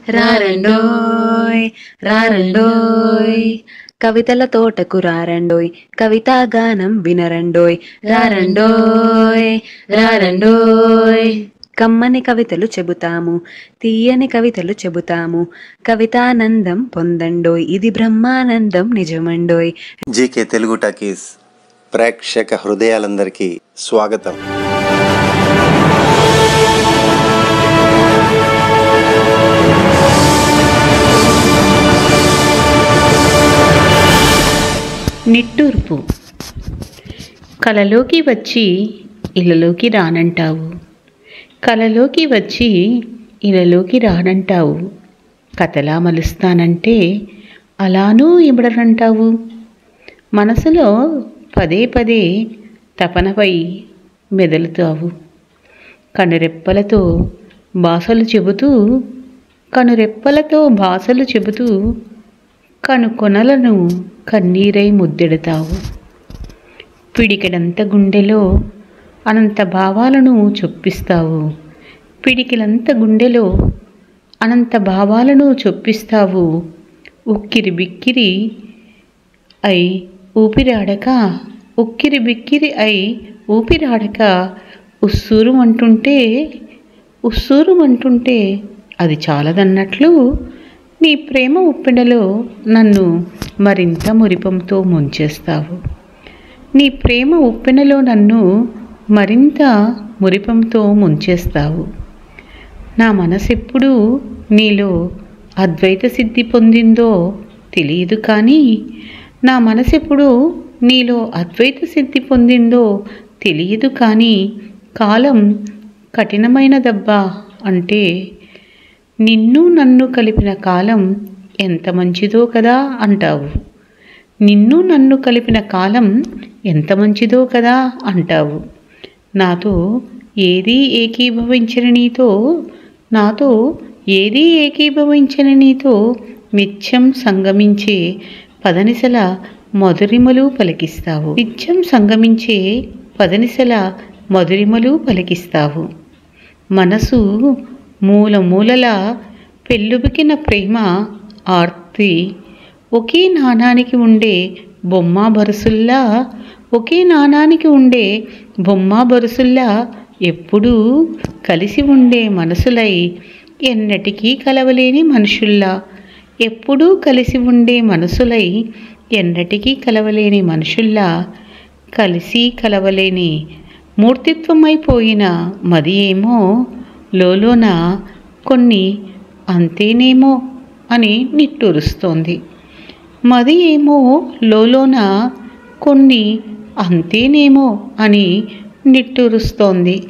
రారండోయ్ రారండోయ్ కవితల తోటకు రారండోయ్, కవితా గానం వినరండోయ్. రారండోయ్ రారండోయ్ కమ్మని కవితలు చెబుతాము, తీయని కవితలు చెబుతాము, కవితానందం పొందండోయ్, ఇది బ్రహ్మానందం నిజమండోయ్. జీకే తెలుగు టాకీస్ ప్రేక్షక హృదయాలందరికీ స్వాగతం. నిట్టూర్పు. కలలోకి వచ్చి ఇళ్ళలోకి రానంటావు, కలలోకి వచ్చి ఇళ్ళలోకి రానంటావు, కథలా మలుస్తానంటే అలానూ ఇమడనంటావు. మనసులో పదే పదే తపనపై మెదలుతావు. కనురెప్పలతో భాషలు చెబుతూ కనుకొనలను కన్నీరై ముద్దెడతావు. పిడికెడంత గుండెలో అనంత భావాలను చొప్పిస్తావు, పిడికిలంత గుండెలో అనంత భావాలను చొప్పిస్తావు. ఉక్కిరి బిక్కిరి అయి ఊపిరాడక ఉస్సూరుమంటుంటే అది చాలదన్నట్లు నీ ప్రేమ ఉప్పెనలో నన్ను మరింత మురిపంతో ముంచేస్తావు. నీ ప్రేమ ఉప్పెనలో నన్ను మరింత మురిపంతో ముంచేస్తావు. నా మనసెప్పుడు నీలో అద్వైత సిద్ధి పొందిందో తెలియదు కానీ, కాలం కఠినమైనదబ్బా. అంటే నిన్ను నన్ను కలిపిన కాలం ఎంత మంచిదో కదా అంటావు. నాతో ఏదీ ఏకీభవించని నీతో నిత్యం సంగమించే పదనిసల మధురిమలు పలికిస్తావు. మనసు మూలమూలలా పెళ్ళుబికిన ప్రేమ ఆర్తి ఒకే నాణానికి ఉండే బొమ్మ బరుసుల్లా ఎప్పుడూ కలిసి ఉండే మనసులై ఎన్నటికీ కలవలేని మనుషుల్లా కలిసి కలవలేని మూర్తిత్వమైపోయిన మది ఏమో లోలోన కొన్ని అంతేనేమో అని నిట్టూరుస్తోంది.